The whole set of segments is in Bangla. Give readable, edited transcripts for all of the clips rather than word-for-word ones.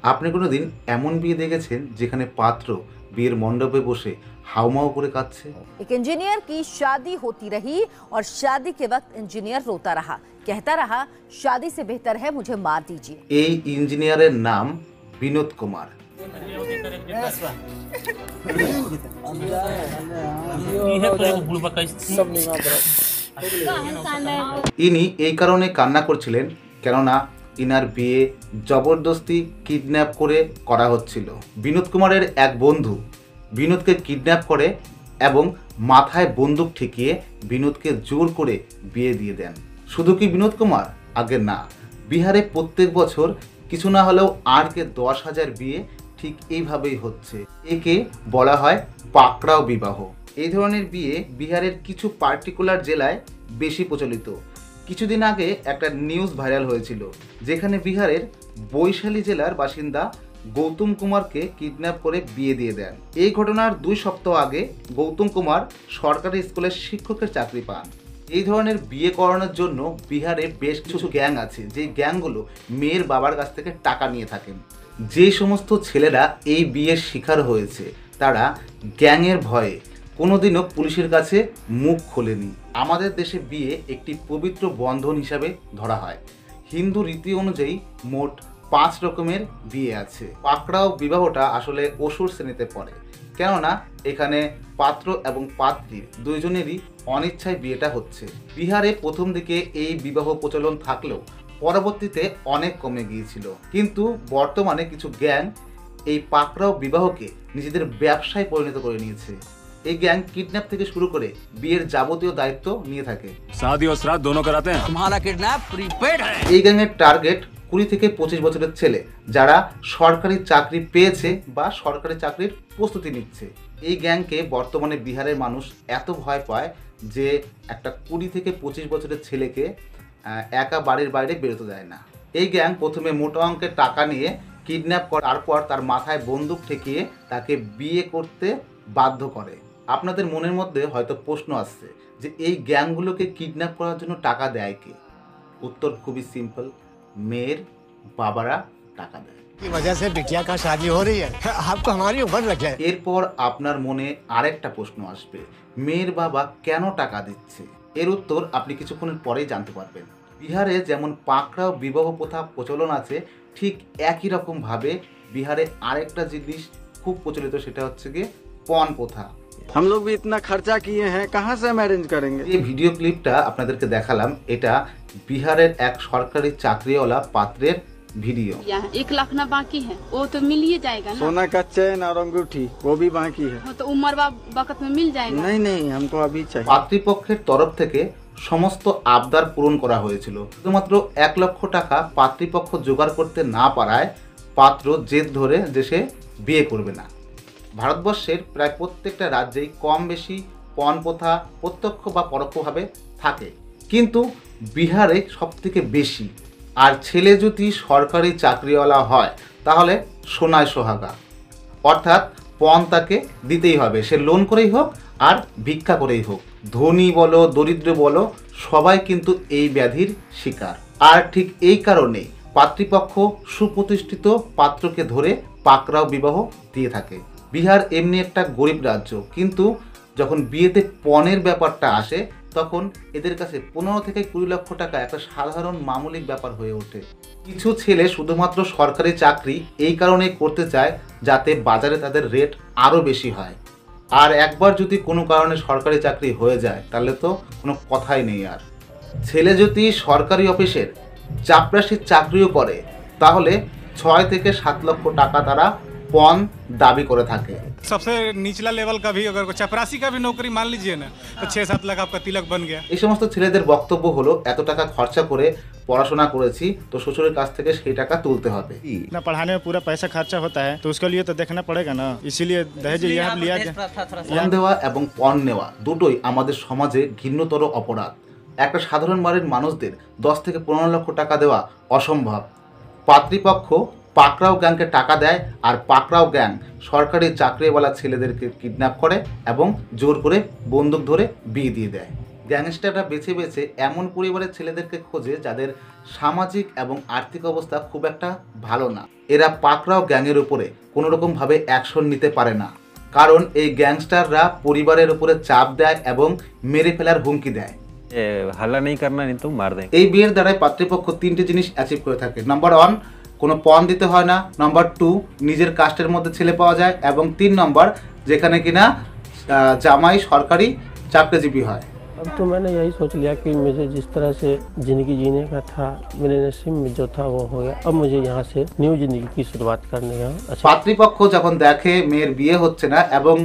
আপনি কোনোদিন এমন বিয়ে দেখেছেন যেখানে পাত্র বিয়ের মণ্ডপে বসে হাউমাউ করে কাঁদছে? एक इंजीनियर की शादी होती रही और शादी के वक्त इंजीनियर रोता रहा, कहता रहा शादी से बेहतर है मुझे मार दीजिए। এই ইঞ্জিনিয়ারের নাম বিনোদ কুমার। ইনি এই কারণে কান্না করছিলেন কেননা ইনার বিয়ে জবরদস্তি কিডন্যাপ করে করা হচ্ছিল। বিনোদ কুমারের এক বন্ধু বিনোদকে কিডন্যাপ করে এবং মাথায় বন্দুক ঠেকিয়ে বিনোদকে জোর করে বিয়ে দিয়ে দেন। শুধু কি বিনোদ কুমার? আগে না, বিহারে প্রত্যেক বছর কিছু না হলেও 8-10,000 বিয়ে ঠিক এইভাবেই হচ্ছে। একে বলা হয় পাকড়াও বিবাহ। এই ধরনের বিয়ে বিহারের কিছু পার্টিকুলার জেলায় বেশি প্রচলিত। কিছুদিন আগে একটা নিউজ ভাইরাল হয়েছিল যেখানে বিহারের বৈশালী জেলার বাসিন্দা গৌতম কুমারকে কিডন্যাপ করে বিয়ে দিয়ে দেন। এই ঘটনার 2 সপ্তাহ আগে গৌতম কুমার সরকারি স্কুলের শিক্ষকের চাকরি পান। এই ধরনের বিয়ে করানোর জন্য বিহারে বেশ কিছু গ্যাং আছে, যে গ্যাংগুলো মেয়ের বাবার কাছ থেকে টাকা নিয়ে থাকেন। যে সমস্ত ছেলেরা এই বিয়ের শিকার হয়েছে তারা গ্যাংয়ের ভয়ে কোনোদিনও পুলিশের কাছে মুখ খোলেনি। আমাদের দেশে বিয়ে একটি পবিত্র বন্ধন হিসাবে ধরা হয়। হিন্দু রীতি অনুযায়ী মোট 5 রকমের বিয়ে আছে। পাকড়াও বিবাহটা আসলে অসুর শ্রেণীতে পড়ে, কেননা এখানে পাত্র এবং পাত্রীর দুইজনেরই অনিচ্ছায় বিয়েটা হচ্ছে। বিহারে প্রথম দিকে এই বিবাহ প্রচলন থাকলেও পরবর্তীতে অনেক কমে গিয়েছিল, কিন্তু বর্তমানে কিছু গ্যাং এই পাকড়াও বিবাহকে নিজেদের ব্যবসায় পরিণত করে নিয়েছে। এই গ্যাং কিডন্যাপ থেকে শুরু করে বিয়ের যাবতীয় দায়িত্ব নিয়ে থাকে। शादी और श्राद्ध दोनों कराते हैं। तुम्हारा किडनैप प्रीपेड है। এই গ্যাংয়ের টার্গেট 20 থেকে 25 বছরের ছেলে যারা সরকারি চাকরি পেয়েছে বা সরকারি চাকরির প্রস্তুতি নিচ্ছে। এই গ্যাংকে বর্তমানে বিহারের মানুষ এত ভয় পায় যে একটা 20 থেকে 25 বছরের ছেলেকে একা বাড়ির বাইরে বেরোতে দেয় না। এই গ্যাং প্রথমে মোটা অঙ্কের টাকা নিয়ে কিডন্যাপ করে, তারপর তার মাথায় বন্দুক ঠেকিয়ে তাকে বিয়ে করতে বাধ্য করে। আপনাদের মনের মধ্যে হয়তো প্রশ্ন আসছে যে এই গ্যাংগুলোকে কিডন্যাপ করার জন্য টাকা দেয় কে? উত্তর খুবই সিম্পল, মেয়ের বাবারা টাকা দেয়। की वजह से बिटिया का शादी हो रही है, आपको हमारी उम्र लग जाए। এরপর আপনার মনে আরেকটা প্রশ্ন আসবে, মেয়ের বাবা কেন টাকা দিচ্ছে? এর উত্তর আপনি কিছুক্ষণের পরেই জানতে পারবেন। বিহারে যেমন পাকড়াও বিবাহ প্রথা প্রচলন আছে, ঠিক একই রকমভাবে বিহারে আরেকটা জিনিস খুব প্রচলিত, সেটা হচ্ছে গিয়ে পণ প্রথা। हम लोग भी इतना खर्चा किए हैं, कहाँ से हम अरेंज करेंगे। এই ভিডিও ক্লিপটা আপনাদেরকে দেখালাম, এটা বিহারের এক সরকারি চাকরিওয়ালা পাত্রের ভিডিও। 1 लाख ना बाकी है, वो तो मिल ही जाएगा ना। सोना का चैन और अंगूठी वो भी बाकी है। वो तो उम्र वक्त में मिल जाएगा। नहीं नहीं, हमको अभी चाहिए। পাত্রীপক্ষের তরফ থেকে সমস্ত আবদার পূরণ করা হয়েছিল। শুধুমাত্র 1 লক্ষ টাকা পাত্রীপক্ষ জোগাড় করতে না পারায় পাত্র জেদ ধরে যে সে বিয়ে করবে না। ভারতবর্ষের প্রায় প্রত্যেকটা রাজ্যেই কম বেশি পণ প্রথা প্রত্যক্ষ বা পরোক্ষভাবে থাকে, কিন্তু বিহারে সবথেকে বেশি। আর ছেলে যদি সরকারি চাকরিওয়ালা হয় তাহলে সোনায় সোহাগা, অর্থাৎ পণ তাকে দিতেই হবে, সে লোন করেই হোক আর ভিক্ষা করেই হোক। ধনী বলো দরিদ্র বলো, সবাই কিন্তু এই ব্যাধির শিকার। আর ঠিক এই কারণেই পাত্রীপক্ষ সুপ্রতিষ্ঠিত পাত্রকে ধরে পাকড়াও বিবাহ দিয়ে থাকে। বিহার এমনি একটা গরিব রাজ্য, কিন্তু যখন বিয়েতে পণের ব্যাপারটা আসে তখন এদের কাছে 15 থেকে 20 লক্ষ টাকা একটা সাধারণ মামুলিক ব্যাপার হয়ে ওঠে। কিছু ছেলে শুধুমাত্র সরকারি চাকরি এই কারণেই করতে চায় যাতে বাজারে তাদের রেট আরও বেশি হয়। আর একবার যদি কোনো কারণে সরকারি চাকরি হয়ে যায় তাহলে তো কোনো কথাই নেই। আর ছেলে যদি সরকারি অফিসের চাপরাশির চাকরিও করে তাহলে 6 থেকে 7 লক্ষ টাকা তারা পণ দাবি করে থাকে। सबसे निचला लेवल का भी अगर चपरासी का भी नौकरी मान लीजिए ना, तो 6-7 लाख आपका तिलक बन गया। এই সমস্ত ছেলেদের বক্তব্য হলো, এত টাকা খরচা করে পড়াশোনা করেছি তো শ্বশুরের কাছ থেকে সেই টাকা তুলতে হবে। ना पढ़ाने में पूरा पैसा खर्चा होता है, तो उसके लिए तो देखना पड़ेगा ना, इसीलिए दहेज यह लिया जाए। পণ দেওয়া এবং পণ নেওয়া দুটোই আমাদের সমাজে ঘৃণ্যতর অপরাধ। একটা সাধারণ বাড়ির মানুষদের 10 থেকে 15 লক্ষ টাকা দেওয়া অসম্ভব। পাত্রীপক্ষ পাকড়াও গ্যাংকে টাকা দেয় আর পাকড়াও গ্যাং সরকারি চাকরিওয়ালা ছেলেদেরকে কিডন্যাপ করে এবং জোর করে বন্দুক ধরে বিয়ে দিয়ে দেয়। গ্যাংস্টাররা বেছে বেছে এমন পরিবারের ছেলেদেরকে খোঁজে যাদের সামাজিক এবং আর্থিক অবস্থা খুব একটা ভালো না। এরা পাকড়াও গ্যাংয়ের উপরে কোনোরকমভাবে অ্যাকশন নিতে পারে না, কারণ এই গ্যাংস্টাররা পরিবারের উপরে চাপ দেয় এবং মেরে ফেলার হুমকি দেয়। হাল্লা নেই করনা नहीं तो मार देंगे। এই বিয়ের দ্বারাই পাত্রপক্ষ 3টে জিনিস অ্যাচিভ করে থাকে। নাম্বার 1, কোনো পণ দিতে হয় না। নাম্বার 2, নিজের কাস্টের মধ্যে ছেলে পাওয়া যায়। এবং 3 নম্বর, যেখানে কিনা জামাই সরকারি চাকরিজীবী হয়। अब तो मैंने यही सोच लिया कि मुझे जिस तरह से ज़िंदगी जीने का था, मेरे नसीब में जो था वो हो गया। अब मुझे यहाँ से न्यू ज़िंदगी की शुरुआत करने का। পাত্রীপক্ষ যখন দেখে মেয়ের বিয়ে হচ্ছে না এবং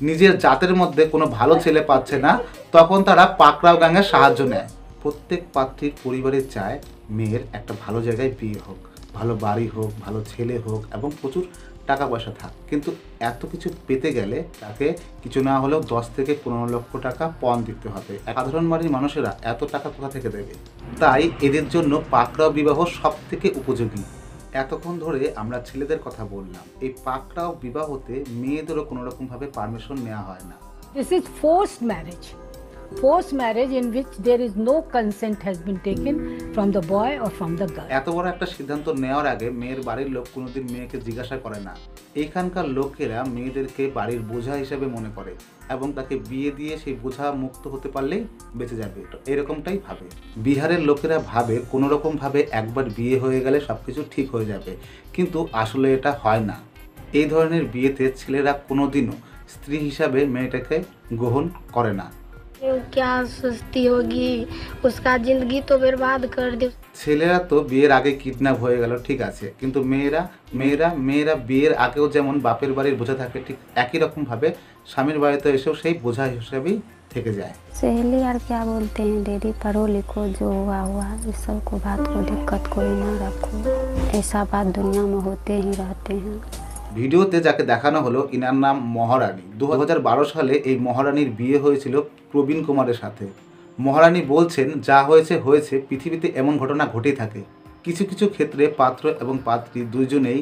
নিজের জাতের মধ্যে কোনো ভালো ছেলে পাচ্ছে না, তখন তারা পাকড়াও গ্যাংয়ের সাহায্য নেয়। প্রত্যেক পাত্রীর পরিবারে চায় মেয়ের একটা ভালো জায়গায় বিয়ে হোক, ভালো বাড়ি হোক, ভালো ছেলে হোক এবং প্রচুর টাকা পয়সা থাক। কিন্তু এত কিছু পেতে গেলে তাকে কিছু না হলেও 10 থেকে 15 লক্ষ টাকা পণ দিতে হবে। সাধারণ বাড়ির মানুষেরা এত টাকা কোথা থেকে দেবে? তাই এদের জন্য পাকড়াও বিবাহ সব থেকে উপযোগী। এতক্ষণ ধরে আমরা ছেলেদের কথা বললাম, এই পাকড়াও বিবাহতে মেয়েদেরও কোনো রকমভাবে পারমিশন নেওয়া হয় না। This is forced marriage in which there is no consent has been taken from the boy or from the girl. এত বড় একটা সিদ্ধান্ত নেওয়ার আগে মেয়ের বাড়ির লোক কোনোদিন মেয়েকে জিজ্ঞাসা করে না। এখানকার লোকেরা মেয়েদেরকে বাড়ির বোঝা হিসেবে মনে করে এবং তাকে বিয়ে দিয়ে সেই বোঝা মুক্ত হতে পারলেই বেঁচে যাবে, এরকমটাই ভাবে। বিহারের লোকেরা ভাবে কোনো রকমভাবে একবার বিয়ে হয়ে গেলে সব কিছু ঠিক হয়ে যাবে, কিন্তু আসলে এটা হয় না। এই ধরনের বিয়েতে ছেলেরা কোনোদিনও স্ত্রী হিসাবে মেয়েটাকে গ্রহণ করে না। क्या सोचती होगी, उसका जिंदगी तो बर्बाद कर दे। ছেলেরা তো বিয়ের আগে কিডন্যাপ হয়ে গেল, ঠিক আছে, কিন্তু মেয়েরা বিয়ের আগেও যেমন বাপের বাড়ির বোঝা থাকে, ঠিক একই রকম ভাবে স্বামীর বাড়িতে এসেও সেই বোঝা হিসেবেই থেকে যায়। सहेली यार क्या बोलते हैं, डेडी पढ़ो लिखो, जो हुआ हुआ, इस सब को बात को दिक्कत कोई ना रखो, ऐसा बात दुनिया में होते ही रहते हैं। ভিডিওতে যাকে দেখানো হলো ইনার নাম মহারানী। 2012 সালে এই মহারানীর বিয়ে হয়েছিল প্রবীণ কুমারের সাথে। মহারানী বলছেন, যা হয়েছে হয়েছে, পৃথিবীতে এমন ঘটনা ঘটেই থাকে। কিছু কিছু ক্ষেত্রে পাত্র এবং পাত্রী দুইজনেই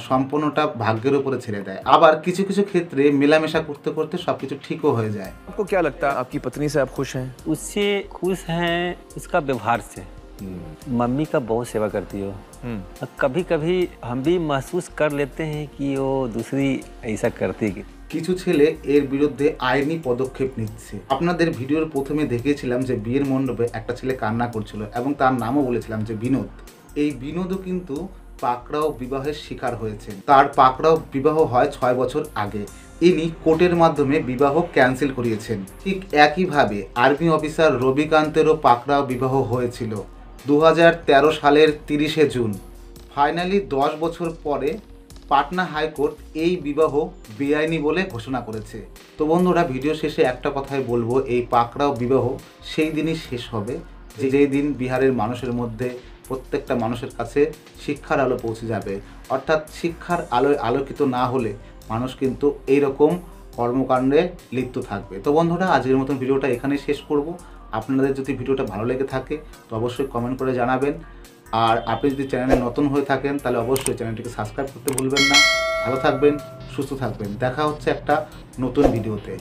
সম্পূর্ণটা ভাগ্যের উপরে ছেড়ে দেয়, আবার কিছু কিছু ক্ষেত্রে মেলামেশা করতে করতে সবকিছু ঠিকও হয়ে যায়। आपको क्या लगता है, आपकी पत्नी से आप खुश हैं? उससे खुश हैं, उसका व्यवहार से। मम्मी का बहुत सेवा करती हो। कभी कभी हम भी महसूस कर लेते हैं कि वो दूसरी ऐसा करती है। কিছু ছেলে এর বিরুদ্ধে আইনি পদক্ষেপ নিচ্ছে। আপনাদের ভিডিওর প্রথমে দেখিয়েছিলাম যে বিয়ের মণ্ডপে একটা ছেলে কান্না করছিল এবং তার নামও বলেছিলাম যে বিনোদ। এই বিনোদও কিন্তু পাকড়াও বিবাহের শিকার হয়েছে। তার পাকড়াও বিবাহ হয় 6 বছর আগে। ইনি কোর্টের মাধ্যমে বিবাহ ক্যান্সেল করিয়েছেন। ঠিক একইভাবে আর্মি অফিসার রবিকান্তেরও পাকড়াও বিবাহ হয়েছিল 2013 সালের 30শে জুন। ফাইনালি 10 বছর পরে পাটনা হাইকোর্ট এই বিবাহ বেআইনি বলে ঘোষণা করেছে। তো বন্ধুরা, ভিডিও শেষে একটা কথাই বলবো, এই পাকড়াও বিবাহ সেই দিনই শেষ হবে যেই দিন বিহারের মানুষের মধ্যে, প্রত্যেকটা মানুষের কাছে শিক্ষার আলো পৌঁছে যাবে। অর্থাৎ শিক্ষার আলোয় আলোকিত না হলে মানুষ কিন্তু এইরকম কর্মকাণ্ডে লিপ্ত থাকবে। তো বন্ধুরা, আজকের মতন ভিডিওটা এখানেই শেষ করব। আপনাদের যদি ভিডিওটা ভালো লেগে থাকে তো অবশ্যই কমেন্ট করে জানাবেন। আর আপনি যদি চ্যানেলে নতুন হয়ে থাকেন তাহলে অবশ্যই চ্যানেলটিকে সাবস্ক্রাইব করতে ভুলবেন না। ভালো থাকবেন, সুস্থ থাকবেন। দেখা হচ্ছে একটা নতুন ভিডিওতে।